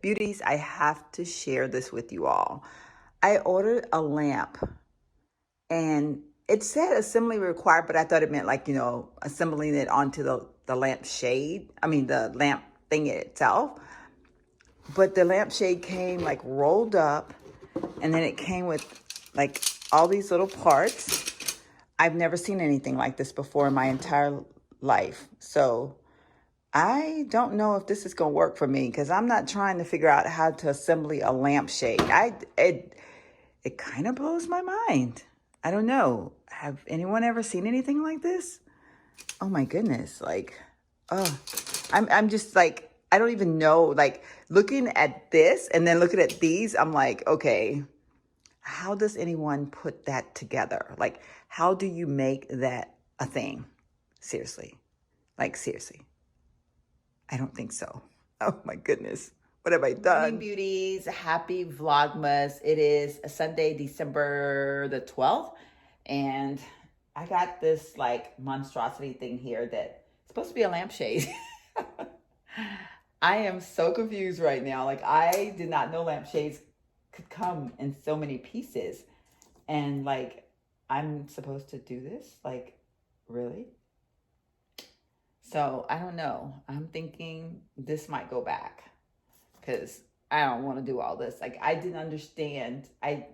Beauties, I have to share this with you all. I ordered a lamp and it said assembly required, but I thought it meant like, assembling it onto the lamp shade. I mean, the lamp thing itself. But the lampshade came like rolled up, and then it came with like all these little parts. I've never seen anything like this before in my entire life. So I don't know if this is going to work for me, because I'm not trying to figure out how to assemble a lampshade. It kind of blows my mind. I don't know. Have anyone ever seen anything like this? Oh my goodness. I'm just like, I don't even know, like looking at this and then looking at these, I'm like, okay, how does anyone put that together? Like, how do you make that a thing? Seriously. Seriously. I don't think so. Oh my goodness. What have I done? Morning, beauties. Happy Vlogmas. It is a Sunday, December the 12th. And I got this monstrosity thing here that's supposed to be a lampshade. I am so confused right now. I did not know lampshades could come in so many pieces. And I'm supposed to do this? Really? So I don't know. I'm thinking this might go back, because I don't want to do all this. I didn't understand. I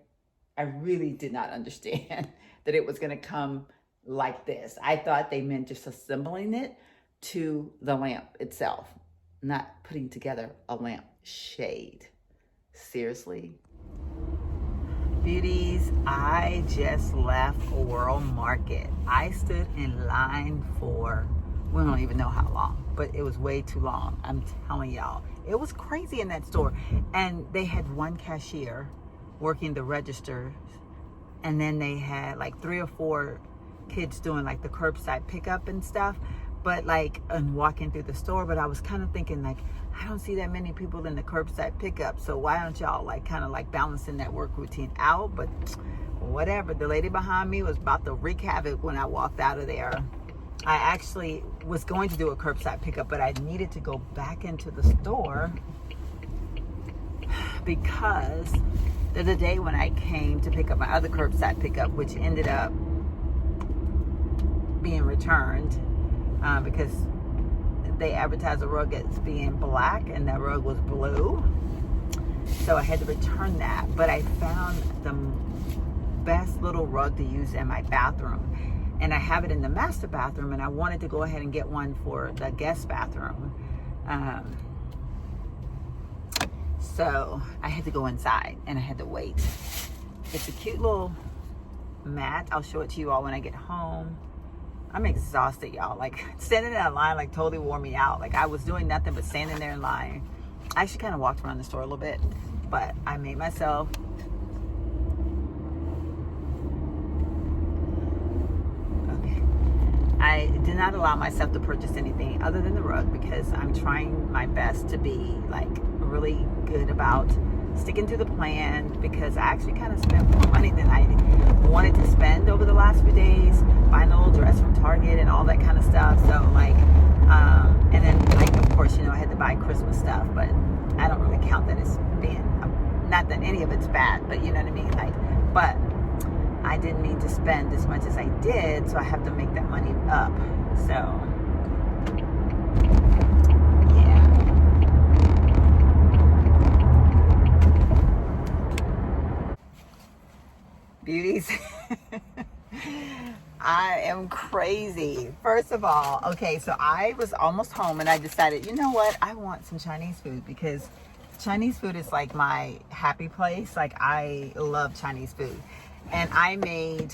really did not understand that it was going to come like this. I thought they meant just assembling it to the lamp itself, not putting together a lamp shade. Seriously? Beauties, I just left World Market. I stood in line for, we don't even know how long, but it was way too long. I'm telling y'all, it was crazy in that store. And they had one cashier working the registers, and then they had 3 or 4 kids doing the curbside pickup and stuff. But and walking through the store, but I was kind of thinking I don't see that many people in the curbside pickup, so why don't y'all kind of balancing that work routine out? But whatever. The lady behind me was about to wreak havoc when I walked out of there. I actually was going to do a curbside pickup, but I needed to go back into the store because the other day when I came to pick up my other curbside pickup, which ended up being returned, because they advertised the rug as being black and that rug was blue. So I had to return that. But I found the best little rug to use in my bathroom. And I have it in the master bathroom, and I wanted to go ahead and get one for the guest bathroom. So I had to go inside and I had to wait. It's a cute little mat. I'll show it to you all when I get home. I'm exhausted, y'all. Standing in that line totally wore me out. I was doing nothing but standing there in line. I actually kind of walked around the store a little bit, but I made myself I did not allow myself to purchase anything other than the rug, because I'm trying my best to be really good about sticking to the plan, because I actually kind of spent more money than I wanted to spend over the last few days, buying a little dress from Target and all that kind of stuff. So and then of course, I had to buy Christmas stuff, but I don't really count that as being, not that any of it's bad, but you know what I mean? But I didn't need to spend as much as I did, so I have to make that money up. So beauties. I am crazy. First of all, okay, so I was almost home and I decided, you know what? I want some Chinese food, because Chinese food is my happy place. I love Chinese food. And I made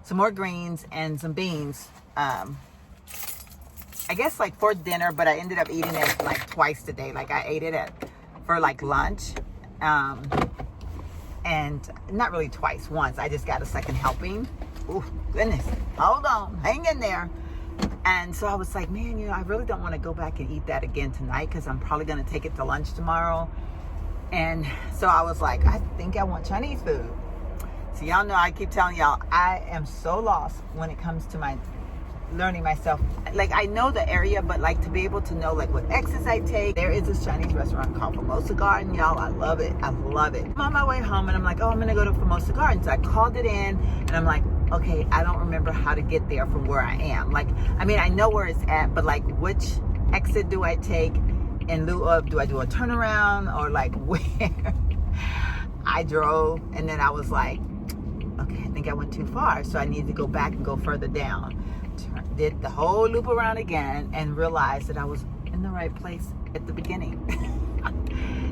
some more greens and some beans. I guess for dinner, but I ended up eating it twice today. I ate it for lunch. And not really twice, once. I just got a second helping. Oh, goodness. Hold on. Hang in there. And so I was like, man, I really don't want to go back and eat that again tonight, because I'm probably going to take it to lunch tomorrow. And so I was like, I think I want Chinese food. So y'all know I keep telling y'all, I am so lost when it comes to my learning myself. Like, I know the area, but like to be able to know like what exits I take. There is this Chinese restaurant called Formosa Garden, y'all. I love it. I love it. I'm on my way home and I'm like, oh, I'm gonna go to Formosa Garden. So I called it in and I'm like, okay, I don't remember how to get there from where I am. Like, I mean, I know where it's at, but like which exit do I take in lieu of, do I do a turnaround or like where? I drove and then I was like, okay, I think I went too far, so I need to go back and go further down. Did the whole loop around again and realized that I was in the right place at the beginning.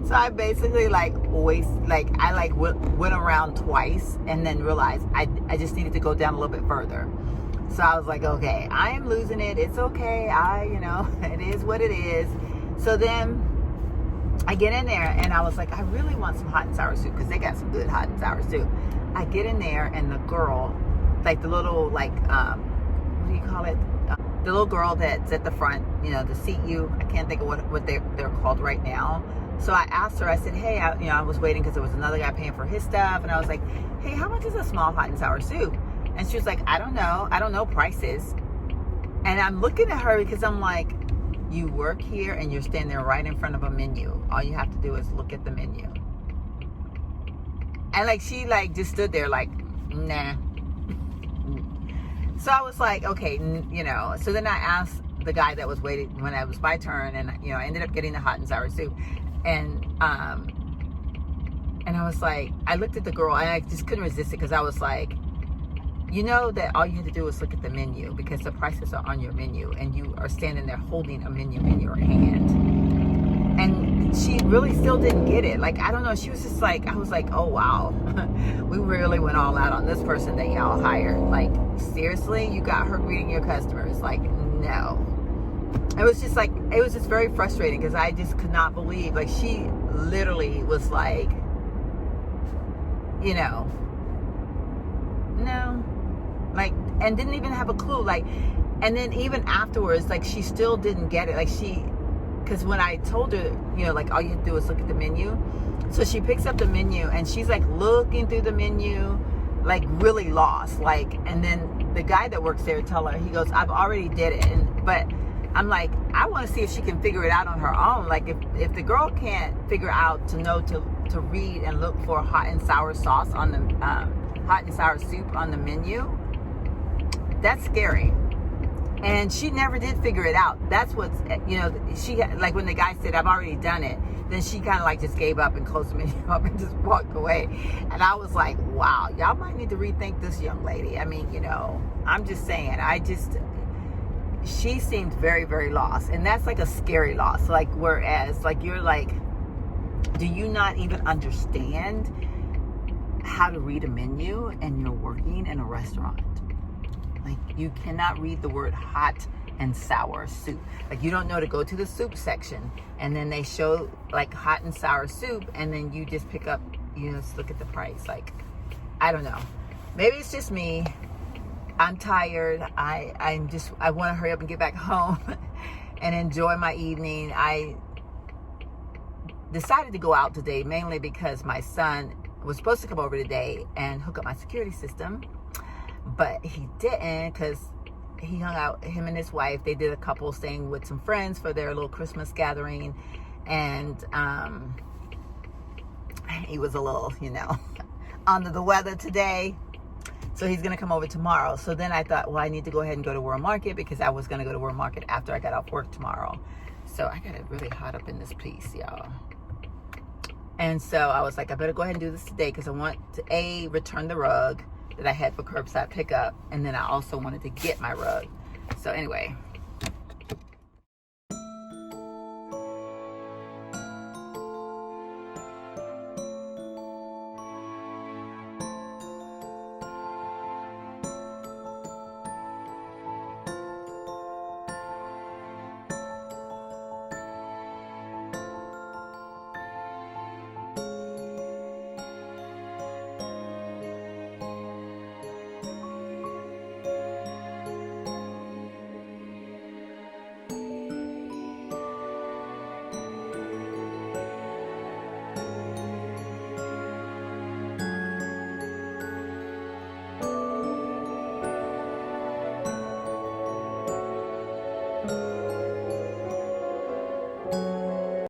So I basically like went around twice and then realized I just needed to go down a little bit further. So I was like, okay, I am losing it. It's okay. It is what it is. So then I get in there and I was like, I really want some hot and sour soup because they got some good hot and sour soup. I get in there and the girl, like the little like, what do you call it? The little girl that's at the front, the seat I can't think of what they're called right now. So I asked her, I said, hey, I was waiting because there was another guy paying for his stuff. And I was like, hey, how much is a small hot and sour soup? And she was like, I don't know prices. And I'm looking at her because I'm like, you work here and you're standing right in front of a menu. All you have to do is look at the menu. And like, she like just stood there like, nah. So I was like, okay, so then I asked the guy that was waiting when it was my turn, and I ended up getting the hot and sour soup. And I was like, I looked at the girl and I just couldn't resist it because I was like, that all you had to do was look at the menu because the prices are on your menu and you are standing there holding a menu in your hand. And she really still didn't get it. Like, I don't know. She was just like, I was like, oh, wow. We really went all out on this person that y'all hired. Like, seriously? You got her greeting your customers? Like, no. It was just very frustrating because I just could not believe. Like, she literally was like, no. Like, and didn't even have a clue. Like, and then even afterwards, like, she still didn't get it. Like, because when I told her, like all you have to do is look at the menu. So she picks up the menu and she's like looking through the menu, like really lost. Like, and then the guy that works there tell her, he goes, I've already did it. But I'm like, I want to see if she can figure it out on her own. Like if the girl can't figure out to read and look for hot and sour sauce on the, hot and sour soup on the menu, that's scary. And she never did figure it out. That's what's, she, like when the guy said, I've already done it, then she kind of like just gave up and closed the menu up and just walked away. And I was like, wow, y'all might need to rethink this young lady. I mean, I'm just saying, she seemed very, very lost. And that's like a scary loss. Like, whereas, like, you're like, do you not even understand how to read a menu and you're working in a restaurant? Like, you cannot read the word hot and sour soup. Like, you don't know to go to the soup section and then they show like hot and sour soup and then you just pick up, just look at the price. Like, I don't know. Maybe it's just me. I'm tired. I want to hurry up and get back home and enjoy my evening. I decided to go out today mainly because my son was supposed to come over today and hook up my security system. But he didn't because he hung out, him and his wife, they did a couple staying with some friends for their little Christmas gathering. And he was a little, under the weather today. So he's going to come over tomorrow. So then I thought, well, I need to go ahead and go to World Market because I was going to go to World Market after I got off work tomorrow. So I got it really hot up in this piece, y'all. And so I was like, I better go ahead and do this today because I want to, return the rug that I had for curbside pickup, and then I also wanted to get my rug. So anyway,